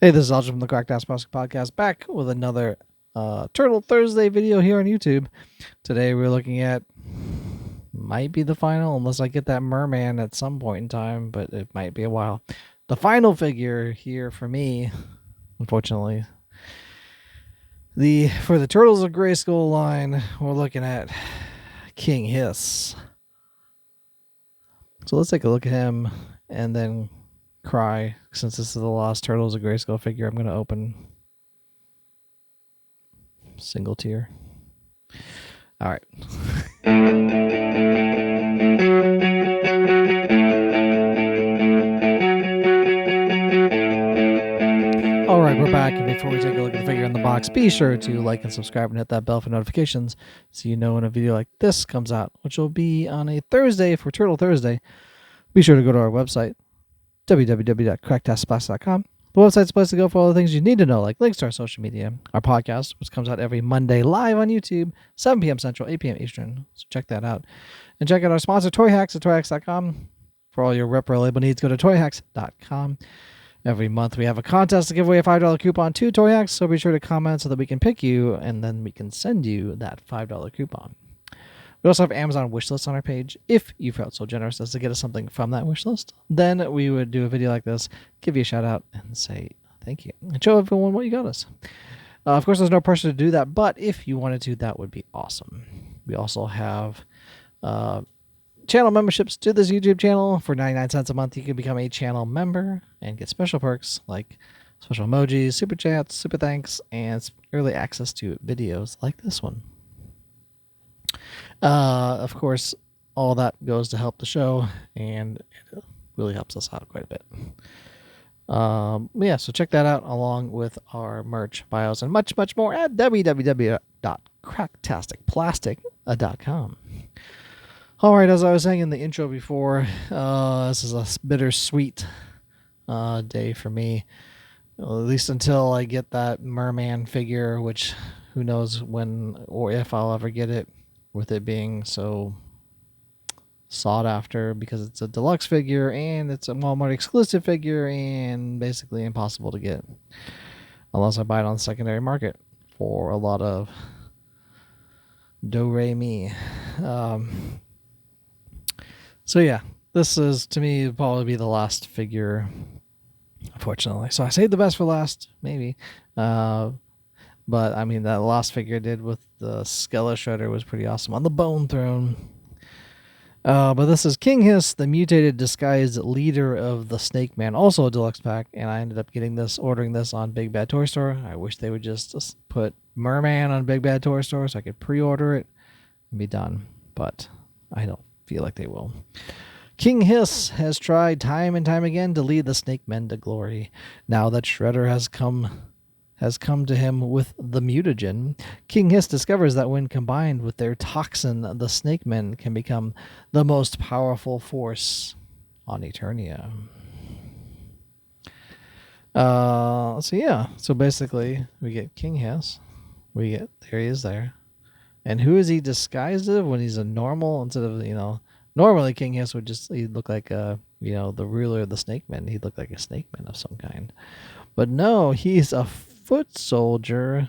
Hey, this is Alger from the Cracked Plastic Podcast, back with another Turtle Thursday video here on YouTube. Today we're looking at, might be the final, unless I get that merman at some point in time, but it might be a while. The final figure here for me, unfortunately, for the Turtles of Grayskull line, we're looking at King Hiss. So let's take a look at him and then cry. Since this is the last Turtles of Grayskull figure, I'm going to open single tier. All right. All right, we're back. And before we take a look at the figure in the box, be sure to like and subscribe and hit that bell for notifications so you know when a video like this comes out, which will be on a Thursday for Turtle Thursday. Be sure to go to our website, www.cracktastplastic.com. The website's a place to go for all the things you need to know, like links to our social media, our podcast, which comes out every Monday live on YouTube, 7 p.m. Central, 8 p.m. Eastern. So check that out. And check out our sponsor, Toy Hacks at toyhacks.com. For all your repro label needs, go to toyhacks.com. Every month we have a contest to give away a $5 coupon to Toy Hacks, so be sure to comment so that we can pick you, and then we can send you that $5 coupon. We also have Amazon wish lists on our page. If you felt so generous as to get us something from that wish list, then we would do a video like this, give you a shout out, and say thank you, and show everyone what you got us. Of course, there's no pressure to do that, but if you wanted to, that would be awesome. We also have channel memberships to this YouTube channel. For 99 cents a month, you can become a channel member and get special perks like special emojis, super chats, super thanks, and early access to videos like this one. Of course, all that goes to help the show, and it really helps us out quite a bit. Yeah, so check that out along with our merch, bios, and much, much more at www.cracktasticplastic.com. All right, as I was saying in the intro before, this is a bittersweet day for me, well, at least until I get that merman figure, which who knows when or if I'll ever get it, with it being so sought after because it's a deluxe figure and it's a Walmart exclusive figure and basically impossible to get unless I buy it on the secondary market for a lot of do-re-mi. So yeah, this is, to me, probably be the last figure, unfortunately. So I saved the best for last, maybe. But I mean, that last figure I did with the Skella Shredder was pretty awesome on the Bone Throne. But this is King Hiss, the mutated disguised leader of the Snake Man, also a deluxe pack, and I ended up ordering this on Big Bad Toy Store. I wish they would just put Merman on Big Bad Toy Store so I could pre-order it and be done, but I don't feel like they will. King Hiss has tried time and time again to lead the Snake Men to glory. Now that Shredder has come to him with the mutagen, King Hiss discovers that when combined with their toxin, the Snake Men can become the most powerful force on Eternia. So basically we get King Hiss. There he is there. And who is he disguised as when he's a normal instead of, normally King Hiss he'd look like the ruler of the Snake Men. He'd look like a Snake Man of some kind. But no, he's a foot soldier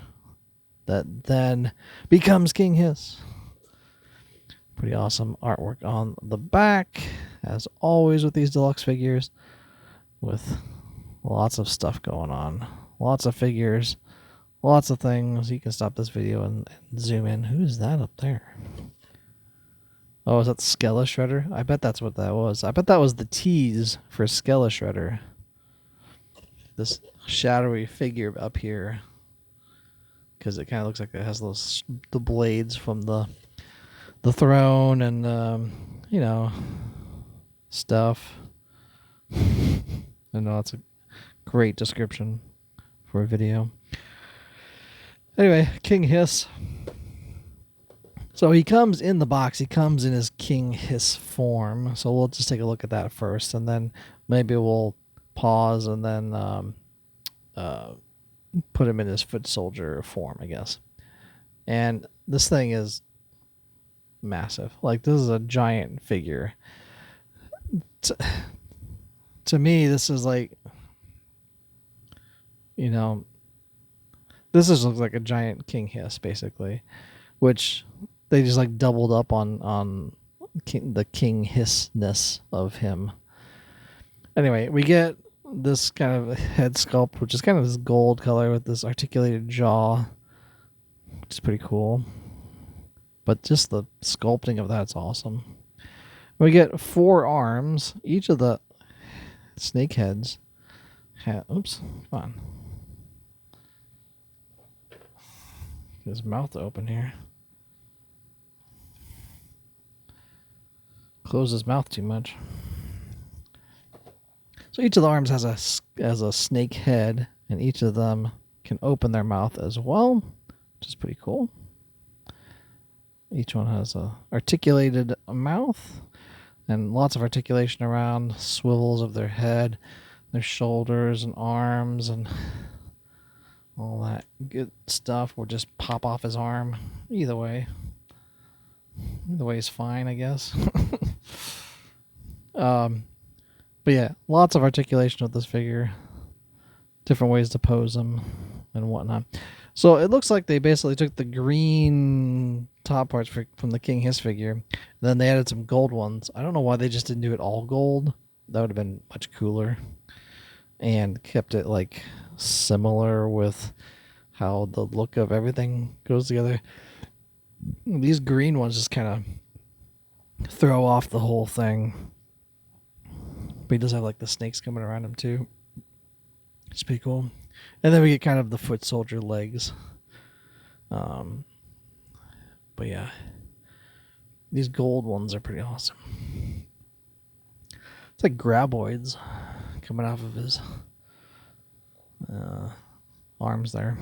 that then becomes King Hiss. Pretty awesome artwork on the back, as always with these deluxe figures, with lots of stuff going on. Lots of figures, lots of things. You can stop this video and zoom in. Who's that up there? Oh, is that Skella Shredder? I bet that's what that was. I bet that was the tease for Skella Shredder. This shadowy figure up here, because it kind of looks like it has the blades from the throne and stuff. I know it's a great description for a video. Anyway, King Hiss. So he comes in the box. He comes in his King Hiss form. So we'll just take a look at that first, and then maybe we'll pause and then put him in his foot soldier form, I guess. And this thing is massive. Like, this is a giant figure. To me, this is like you know, this just looks like a giant King Hiss, basically, which they just like doubled up on the King Hissness of him. Anyway, we get this kind of head sculpt, which is kind of this gold color with this articulated jaw, which is pretty cool. But just the sculpting of that's awesome. We get 4 arms. Each of the snake heads oops, come on. Get his mouth open here. Close his mouth too much. So each of the arms has a snake head, and each of them can open their mouth as well, which is pretty cool. Each one has a articulated mouth and lots of articulation around swivels of their head, their shoulders and arms, and all that good stuff. Or just pop off his arm. Either way is fine, I guess. But yeah, lots of articulation with this figure. Different ways to pose him and whatnot. So it looks like they basically took the green top parts from the King Hiss figure, and then they added some gold ones. I don't know why they just didn't do it all gold. That would have been much cooler. And kept it like similar with how the look of everything goes together. These green ones just kind of throw off the whole thing. But he does have like the snakes coming around him too. It's pretty cool. And then we get kind of the foot soldier legs. But yeah, these gold ones are pretty awesome. It's like graboids coming off of his arms there.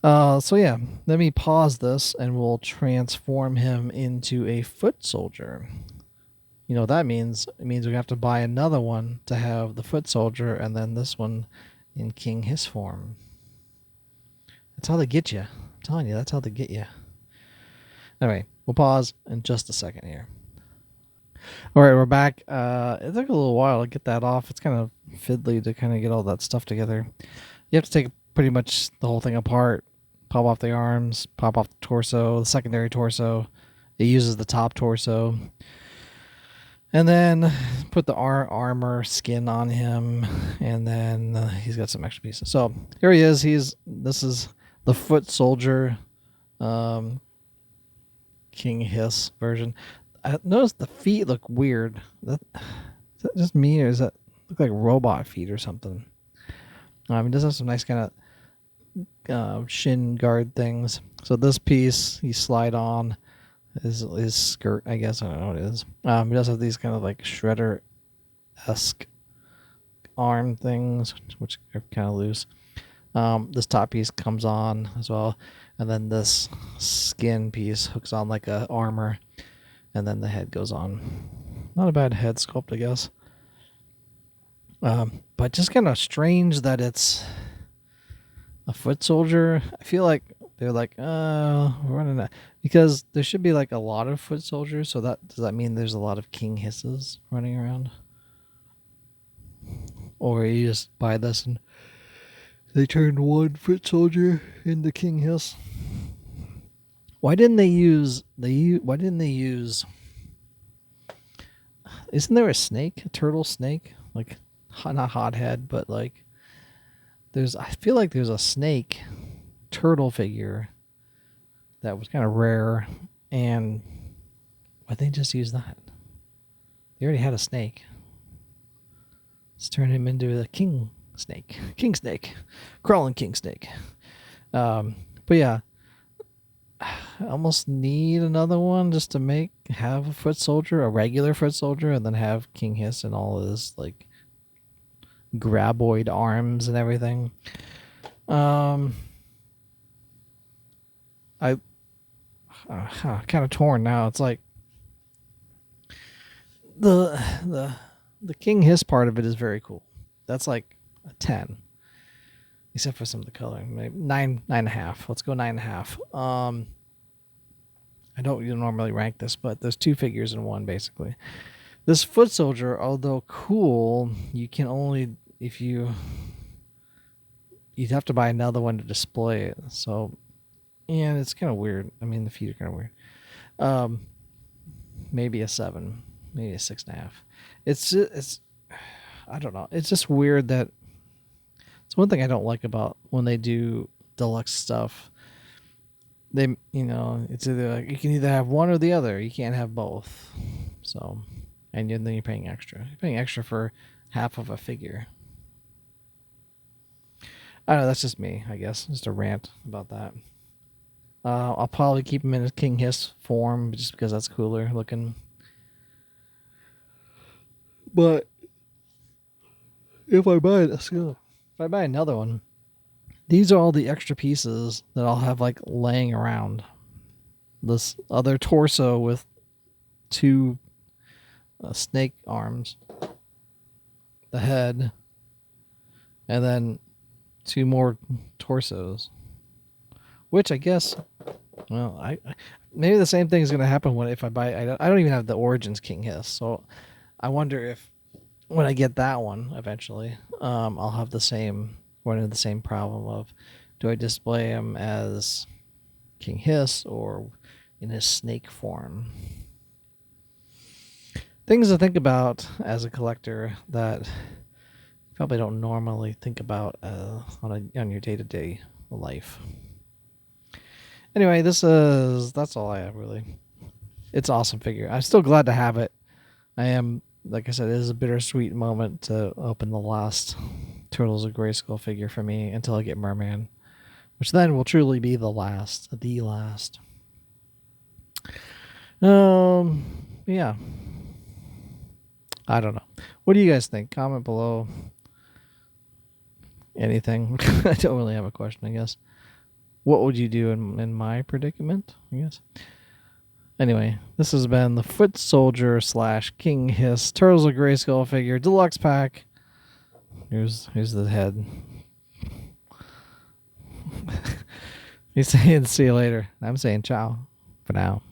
So yeah, let me pause this and we'll transform him into a foot soldier. You know what that means? It means we have to buy another one to have the foot soldier, and then this one in King Hiss form. That's how they get you. I'm telling you, that's how they get you. Anyway, we'll pause in just a second here. All right, we're back. It took a little while to get that off. It's kind of fiddly to kind of get all that stuff together. You have to take pretty much the whole thing apart, pop off the arms, pop off the torso, the secondary torso. It uses the top torso. And then put the armor skin on him, and then he's got some extra pieces. So here he is. This is the foot soldier King Hiss version. I noticed the feet look weird. Is that just me, or does that look like robot feet or something? It does have some nice kind of shin guard things. So this piece you slide on his skirt, I guess. I don't know what it is. He does have these kind of like shredder-esque arm things, which are kind of loose. This top piece comes on as well, and then this skin piece hooks on like a armor, and then the head goes on. Not a bad head sculpt, I guess. But just kind of strange that it's a foot soldier. I feel like they're like, we're running out, because there should be like a lot of foot soldiers. So does that mean there's a lot of King Hisses running around, or you just buy this and they turned one foot soldier into King Hiss? Why didn't they use? Isn't there a snake, a turtle snake, like not hothead, but like I feel like there's a snake turtle figure that was kind of rare, and why'd they just use that? They already had a snake. Let's turn him into a king snake, crawling king snake. But yeah, I almost need another one just to have a foot soldier, a regular foot soldier, and then have King Hiss and all of his like graboid arms and everything. I kind of torn now. It's like the King Hiss part of it is very cool. That's like a 10, except for some of the coloring. Maybe 9.5. Let's go 9.5. I don't normally rank this, but there's 2 figures in one basically. This foot soldier, although cool, you can only, if you you'd have to buy another one to display it. So yeah, it's kind of weird. I mean, the feet are kind of weird. Maybe a 7, maybe a 6.5. It's I don't know. It's just weird that it's one thing I don't like about when they do deluxe stuff. They, it's either like you can either have one or the other. You can't have both. So, and then you're paying extra. You're paying extra for half of a figure. I don't know. That's just me, I guess. Just a rant about that. I'll probably keep him in his King Hiss form just because that's cooler looking. But if I buy another one, these are all the extra pieces that I'll have like laying around. This other torso with 2 snake arms, the head, and then 2 more torsos. Which I guess, well, I maybe the same thing is going to happen if I buy. I don't even have the Origins King Hiss, so I wonder if when I get that one eventually, I'll have run into the same problem of, do I display him as King Hiss or in his snake form? Things to think about as a collector that you probably don't normally think about on your day-to-day life. Anyway, that's all I have, really. It's an awesome figure. I'm still glad to have it. I am, like I said, it is a bittersweet moment to open the last Turtles of Grayskull figure for me until I get Merman, which then will truly be the last. Yeah. I don't know. What do you guys think? Comment below. Anything. I don't really have a question, I guess. What would you do in my predicament, I guess? Anyway, this has been the Foot Soldier / King Hiss Turtles of Grayskull figure deluxe pack. Here's the head. He's saying see you later. I'm saying ciao for now.